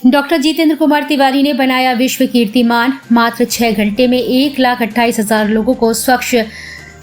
Doctor Jitendra Kumar Tiwari ने बनाया विश्व कीर्तिमान। मात्र 6 घंटे में 1,28,000 लोगों को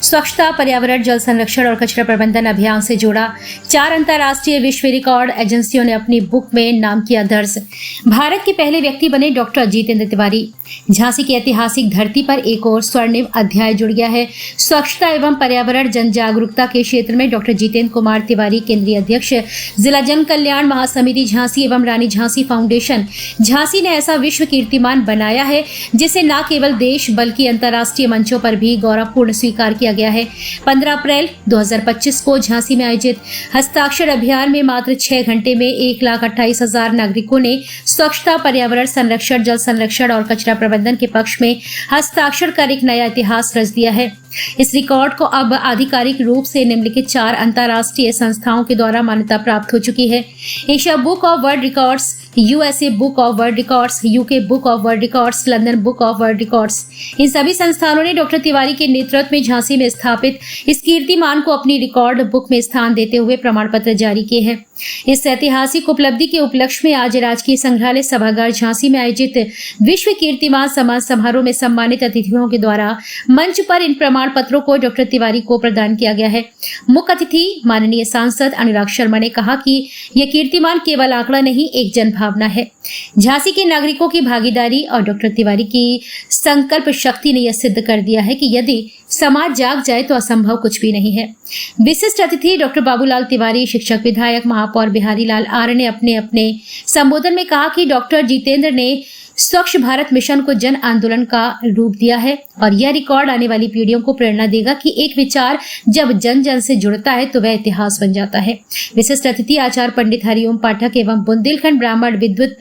स्वच्छता, पर्यावरण, जल संरक्षण और कचरा प्रबंधन अभियान से जोड़ा। 4 अंतर्राष्ट्रीय विश्व रिकॉर्ड एजेंसियों ने अपनी बुक में नाम किया दर्ज। भारत के पहले व्यक्ति बने डॉक्टर जितेंद्र तिवारी। झांसी की ऐतिहासिक धरती पर एक और स्वर्णिम अध्याय जुड़ गया है। स्वच्छता एवं पर्यावरण जन जागरूकता के क्षेत्र में डॉक्टर जितेंद्र कुमार तिवारी, केंद्रीय अध्यक्ष, जिला जन कल्याण महासमिति झांसी एवं रानी झांसी फाउंडेशन झांसी ने ऐसा विश्व कीर्तिमान बनाया है जिसे न केवल देश बल्कि अंतर्राष्ट्रीय मंचों पर भी गौरवपूर्ण स्वीकार किया गया है। 15 अप्रैल 2025 को झांसी में आयोजित हस्ताक्षर अभियान में मात्र 6 घंटे में 1,28,000 नागरिकों ने स्वच्छता, पर्यावरण संरक्षण, जल संरक्षण और कचरा प्रबंधन के पक्ष में हस्ताक्षर कर एक नया इतिहास रच दिया है। इस रिकॉर्ड को अब आधिकारिक रूप से निम्नलिखित 4 अंतर्राष्ट्रीय संस्थाओं के द्वारा मान्यता प्राप्त हो चुकी है। Asia book of world records, USA book of world records, UK book of world records, London book of world records. इन सभी संस्थानों ने डॉक्टर तिवारी के नेतृत्व में झांसी में स्थापित इस कीर्तिमान को अपनी रिकॉर्ड बुक में स्थान देते हुए प्रमाण पत्र जारी किए हैं। इस ऐतिहासिक उपलब्धि के उपलक्ष्य में आज राजकीय संग्रहालय सभागार झांसी में आयोजित विश्व कीर्तिमान सम्मान समारोह में सम्मानित अतिथियों के द्वारा मंच पर इन प्रमाण पत्रों को डॉक्टर तिवारी को प्रदान किया गया है। मुख्य अतिथि माननीय सांसद अनुराग शर्मा ने कहा कि यह कीर्तिमान केवल आंकड़ा नहीं, एक जनभावना है। झांसी के नागरिकों की भागीदारी और डॉक्टर तिवारी की संकल्प शक्ति ने यह सिद्ध कर दिया है कि यदि समाज जाग जाए तो असंभव कुछ भी नहीं है। विशिष्ट अतिथि डॉक्टर बाबूलाल तिवारी, शिक्षक, विधायक, महापौर बिहारी लाल आर्य ने अपने संबोधन में कहा कि डॉक्टर जितेंद्र ने स्वच्छ भारत मिशन को जन आंदोलन का रूप दिया है और यह रिकॉर्ड आने वाली पीढ़ियों को प्रेरणा देगा कि एक विचार जब जन जन से जुड़ता है तो वह इतिहास बन जाता है। विशिष्ट अतिथि आचार्य पंडित हरिओम पाठक एवं बुंदेलखंड ब्राह्मण विद्वत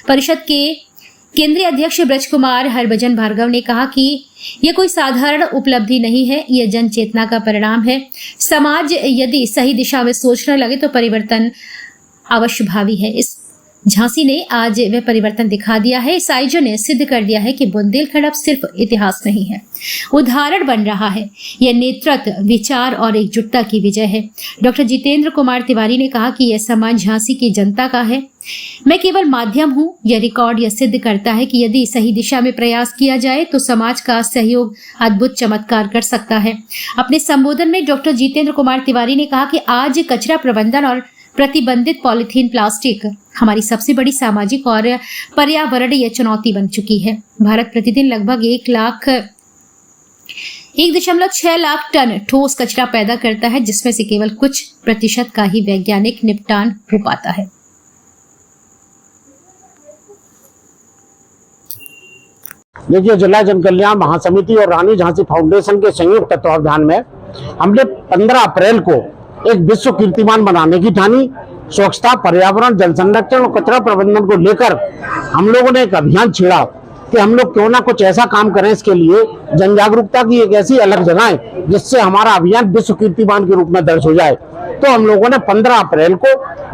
परिषद के केंद्रीय अध्यक्ष ब्रज कुमार हरभजन भार्गव ने कहा कि यह कोई साधारण उपलब्धि नहीं है, यह जन चेतना का परिणाम है। समाज यदि सही दिशा में सोचने लगे तो परिवर्तन अवश्य भावी है। इस झांसी ने आज वह परिवर्तन दिखा दिया है। इस आयोजन ने सिद्ध कर दिया है कि बुंदेलखंड अब सिर्फ इतिहास नहीं है, उदाहरण बन रहा है। यह नेतृत्व, विचार और एकजुटता की विजय है। डॉक्टर जितेंद्र कुमार तिवारी ने कहा कि यह सम्मान झांसी की जनता का है, मैं केवल माध्यम हूं। यह रिकॉर्ड यह सिद्ध करता है कि यदि सही दिशा में प्रयास किया जाए तो समाज का सहयोग अद्भुत चमत्कार कर सकता है। अपने संबोधन में डॉक्टर जितेंद्र कुमार तिवारी ने कहा कि आज कचरा प्रबंधन और प्रतिबंधित पॉलीथीन प्लास्टिक हमारी सबसे बड़ी सामाजिक और पर्यावरणीय चुनौती बन चुकी है। भारत प्रतिदिन लगभग 1.6 लाख टन ठोस कचरा पैदा करता है, जिसमें से केवल कुछ प्रतिशत का ही वैज्ञानिक निपटान हो पाता है। देखिए, जिला जन कल्याण महासमिति और रानी झांसी फाउंडेशन के संयुक्त तत्वावधान में हमने 15 अप्रैल को एक विश्व कीर्तिमान बनाने की ठानी। स्वच्छता, पर्यावरण, जल संरक्षण और कचरा प्रबंधन को लेकर हम लोगों ने एक अभियान छेड़ा कि हम लोग क्यों ना कुछ ऐसा काम करें। इसके लिए जन जागरूकता की एक ऐसी अलग जगह जिससे हमारा अभियान विश्व कीर्तिमान के रूप में दर्ज हो जाए। तो हम लोगों ने 15 अप्रैल को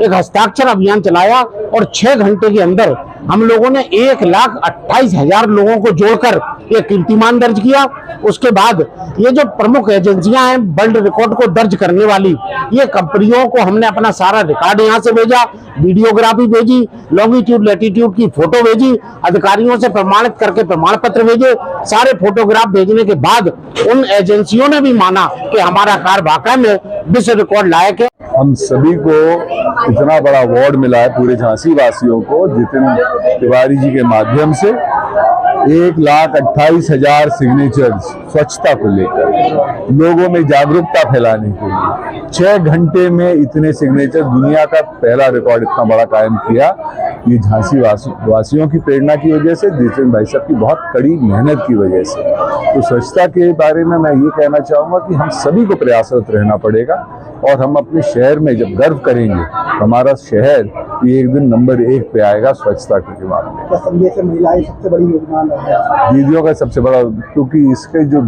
एक हस्ताक्षर अभियान चलाया और 6 घंटे के अंदर हम लोगों ने 1,28,000 लोगों को जोड़कर ये कीर्तिमान दर्ज किया। उसके बाद ये जो प्रमुख एजेंसियां हैं वर्ल्ड रिकॉर्ड को दर्ज करने वाली, ये कंपनियों को हमने अपना सारा रिकॉर्ड यहाँ से भेजा, वीडियोग्राफी भेजी, लॉन्गिट्यूड लैटिट्यूड की फोटो भेजी, अधिकारियों से प्रमाणित करके प्रमाण पत्र भेजे। सारे फोटोग्राफ भेजने के बाद उन एजेंसियों ने भी माना कि हमारा कार्य वाकई में विश्व रिकॉर्ड लायक है। हम सभी को इतना बड़ा अवार्ड मिला है, पूरे झांसी वासियों को जितेंद्र तिवारी जी के माध्यम से 1,28,000 सिग्नेचर्स स्वच्छता को लेकर, लोगों में जागरूकता फैलाने के लिए 6 घंटे में इतने सिग्नेचर, दुनिया का पहला रिकॉर्ड इतना बड़ा कायम किया। ये झांसी वासियों की प्रेरणा की वजह से, जितेंद्र भाई साहब की बहुत कड़ी मेहनत की वजह से। तो स्वच्छता के बारे में मैं ये कहना चाहूँगा कि हम सभी को प्रयासरत रहना पड़ेगा और हम अपने शहर में जब गर्व करेंगे तो हमारा शहर एक दिन नंबर 1 पे आएगा स्वच्छता के मामले में। संदेश है, महिलाएं सबसे बड़ी योगदान है, दीदियों का सबसे बड़ा, क्योंकि इसके जो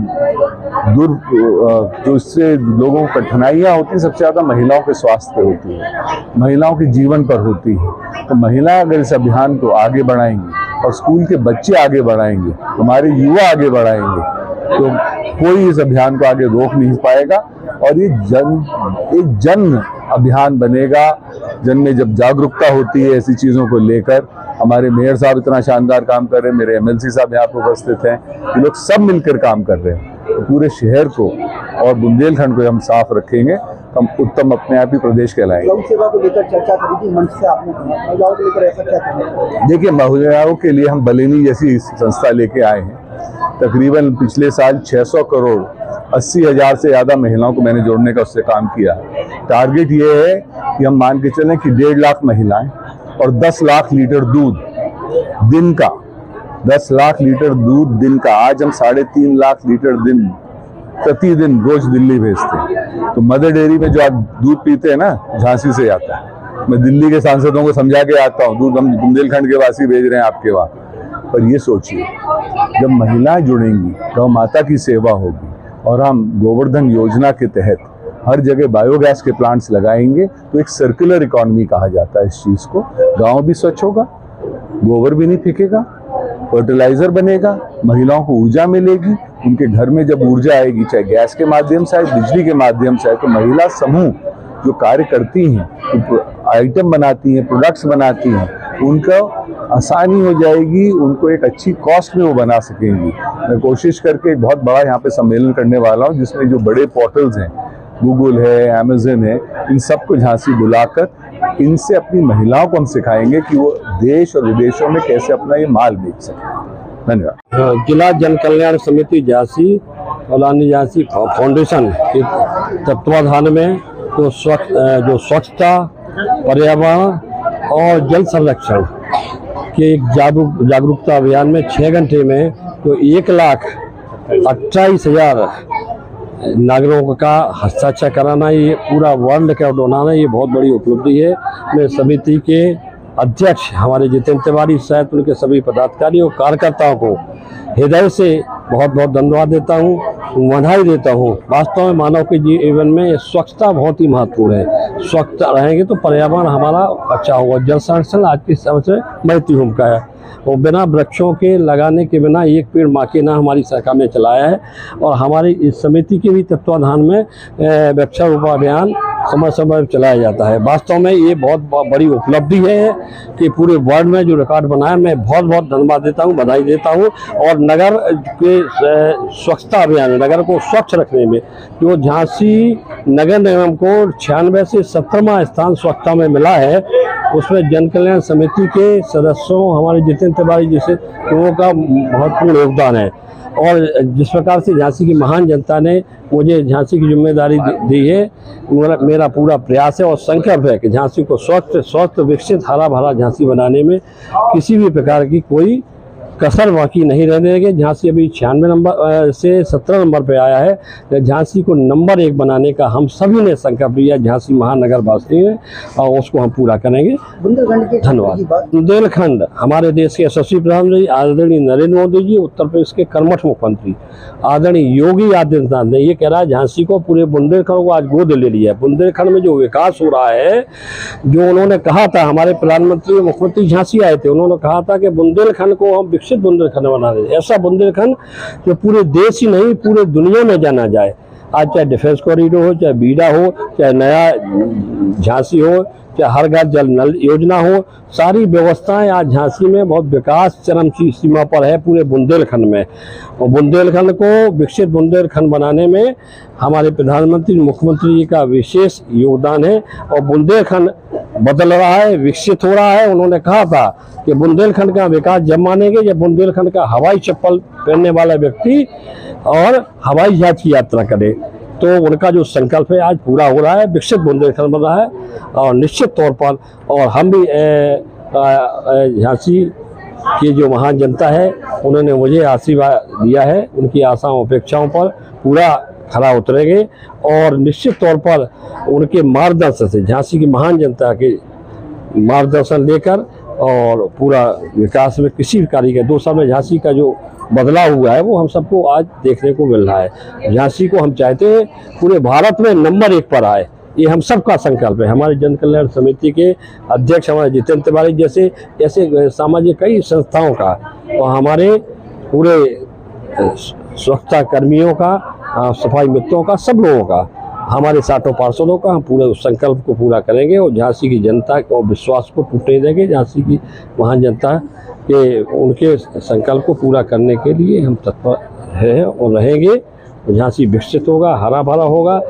इससे लोगों को कठिनाइयाँ होती हैं सबसे ज़्यादा महिलाओं के स्वास्थ्य पे होती है, महिलाओं के जीवन पर होती है। तो महिलाएं अगर इस अभियान को आगे बढ़ाएंगी और स्कूल के बच्चे आगे बढ़ाएंगे, हमारे युवा आगे बढ़ाएंगे, तो कोई इस अभियान को आगे रोक नहीं पाएगा और ये जन अभियान बनेगा। जन में जब जागरूकता होती है ऐसी चीज़ों को लेकर, हमारे मेयर साहब इतना शानदार काम कर रहे हैं, मेरे एमएलसी साहब यहाँ पर उपस्थित हैं, ये लोग सब मिलकर काम कर रहे हैं। तो पूरे शहर को और बुंदेलखंड को हम साफ रखेंगे, हम उत्तम अपने आप ही प्रदेश कहलाएंगे। गौ सेवा को लेकर चर्चा करी थी मंच से आपने, महिलाओं को लेकर ऐसा क्या करना? देखिए, महिलाओं के लिए हम बलेनी जैसी संस्था लेके आए हैं। तकरीबन पिछले साल 600 करोड़ 80,000 से ज़्यादा महिलाओं को मैंने जोड़ने का उससे काम किया। टारगेट ये है कि हम मान के चलें कि 1.5 लाख महिलाएं और 10 लाख लीटर दूध दिन का, 10 लाख लीटर दूध दिन का। आज हम 3.5 लाख लीटर प्रतिदिन रोज दिल्ली भेजते हैं। तो मदर डेयरी में जो आप दूध पीते हैं ना, झांसी से आता है। मैं दिल्ली के सांसदों को समझा के आता हूँ, दूध हम बुंदेलखंड के वासी भेज रहे हैं आपके वहाँ। पर ये सोचिए, जब महिलाएं जुड़ेंगी गौ माता की सेवा होगी, और हम गोवर्धन योजना के तहत हर जगह बायोगैस के प्लांट्स लगाएंगे, तो एक सर्कुलर इकोनॉमी कहा जाता है इस चीज़ को। गाँव भी स्वच्छ होगा, गोबर भी नहीं फेंकेगा, फर्टिलाइजर बनेगा, महिलाओं को ऊर्जा मिलेगी। उनके घर में जब ऊर्जा आएगी, चाहे गैस के माध्यम से आए, बिजली के माध्यम से आए, तो महिला समूह जो कार्य करती हैं, आइटम बनाती हैं, प्रोडक्ट्स बनाती हैं, उनको आसानी हो जाएगी, उनको एक अच्छी कॉस्ट में वो बना सकेंगी। मैं कोशिश करके एक बहुत बड़ा यहाँ पे सम्मेलन करने वाला हूँ, जिसमें जो बड़े पोर्टल्स हैं, गूगल है, अमेज़न है, इन सबको झांसी बुलाकर इनसे अपनी महिलाओं को हम सिखाएंगे कि वो देश और विदेशों में कैसे अपना ये माल बेच सकें। धन्यवाद। जिला जन कल्याण समिति झांसी और रानी झांसी फाउंडेशन के तत्वाधान में जो स्वच्छता, पर्यावरण और जल संरक्षण के एक जागरूकता अभियान में 6 घंटे में तो 1,28,000 नागरिकों का हस्ताक्षर कराना, ये पूरा वर्ल्ड रिकॉर्ड बनाना, ये बहुत बड़ी उपलब्धि है। मैं समिति के अध्यक्ष हमारे जितेंद्र तिवारी सहित उनके सभी पदाधिकारी और कार्यकर्ताओं को हृदय से बहुत बहुत धन्यवाद देता हूँ, बधाई देता हूँ। वास्तव में मानव के जीवन में स्वच्छता बहुत ही महत्वपूर्ण है। स्वच्छ रहेंगे तो पर्यावरण हमारा अच्छा होगा। जल संरक्षण आज की सबसे महत्वपूर्ण भूमिका है, और बिना वृक्षों के लगाने के बिना एक पेड़ माँ के नाम हमारी सरकार ने चलाया है। और हमारी इस समिति के भी तत्वाधान में वृक्षारोपण अभियान समय समय चलाया जाता है। वास्तव में ये बहुत बड़ी उपलब्धि है कि पूरे वर्ल्ड में जो रिकॉर्ड बनाया, मैं बहुत बहुत धन्यवाद देता हूँ, बधाई देता हूँ। और नगर के स्वच्छता अभियान, नगर को स्वच्छ रखने में जो झांसी नगर निगम को 96 से 17वां स्थान स्वच्छता में मिला है, उसमें जन कल्याण समिति के सदस्यों, हमारे जितेंद्र तिवारी जैसे लोगों का महत्वपूर्ण योगदान है। और जिस प्रकार से झांसी की महान जनता ने मुझे झांसी की जिम्मेदारी दी है, मेरा पूरा प्रयास है और संकल्प है कि झांसी को स्वस्थ विकसित हरा भरा झांसी बनाने में किसी भी प्रकार की कोई कसर बाकी नहीं रहने देंगे। झांसी अभी 96 नंबर से 17 नंबर पे आया है। झांसी को नंबर 1 बनाने का हम सभी ने संकल्प लिया, झांसी महानगर वासी ने, और उसको हम पूरा करेंगे। धन्यवाद। बुंदेलखंड हमारे देश के यशस्वी प्रधानमंत्री आदरणीय नरेंद्र मोदी जी, उत्तर प्रदेश के कर्मठ मुख्यमंत्री आदरणीय योगी आदित्यनाथ ने ये कह रहा है, झांसी को पूरे बुंदेलखंड को आज गोद ले लिया है। बुंदेलखंड में जो विकास हो रहा है, जो उन्होंने कहा था, हमारे प्रधानमंत्री मुख्यमंत्री झांसी आए थे, उन्होंने कहा था कि बुंदेलखंड को हम बुंदेलखंड बना दे, ऐसा बुंदेलखंड जो पूरे देश ही नहीं पूरे दुनिया में जाना जाए। आज चाहे डिफेंस कॉरिडोर हो, चाहे बीडा हो, चाहे नया झांसी हो, चाहे हर घर जल नल योजना हो, सारी व्यवस्थाएं आज झांसी में बहुत विकास चरम सीमा पर है पूरे बुंदेलखंड में। और बुंदेलखंड को विकसित बुंदेलखंड बनाने में हमारे प्रधानमंत्री मुख्यमंत्री जी का विशेष योगदान है। और बुंदेलखंड बदल रहा है, विकसित हो रहा है। उन्होंने कहा था कि बुंदेलखंड का विकास जब मानेंगे जब बुंदेलखंड का हवाई चप्पल पहनने वाला व्यक्ति और हवाई जहाज की यात्रा करे। तो उनका जो संकल्प है आज पूरा हो रहा है, विकसित बुंदेलखंड बन रहा है। और निश्चित तौर पर और हम भी झांसी की जो महान जनता है, उन्होंने मुझे आशीर्वाद दिया है, उनकी आशाओं अपेक्षाओं पर पूरा खरा उतरेंगे। और निश्चित तौर पर उनके मार्गदर्शन से, झांसी की महान जनता के मार्गदर्शन लेकर और पूरा विकास में किसी भी कार्य के 2 साल में झांसी का जो बदलाव हुआ है वो हम सबको आज देखने को मिल रहा है। झांसी को हम चाहते हैं पूरे भारत में नंबर 1 पर आए, ये हम सबका संकल्प है। हमारे जन कल्याण समिति के अध्यक्ष हमारे जितेंद्र तिवारी जैसे ऐसे सामाजिक कई संस्थाओं का और हमारे पूरे स्वच्छता कर्मियों का, सफाई मित्रों का, सब लोगों का हमारे साथों पार्षदों का हम पूरे उस संकल्प को पूरा करेंगे और झांसी की जनता को विश्वास को टूटने देंगे। झांसी की महान जनता के उनके संकल्प को पूरा करने के लिए हम तत्पर हैं और रहेंगे। झांसी विकसित होगा, हरा भरा होगा,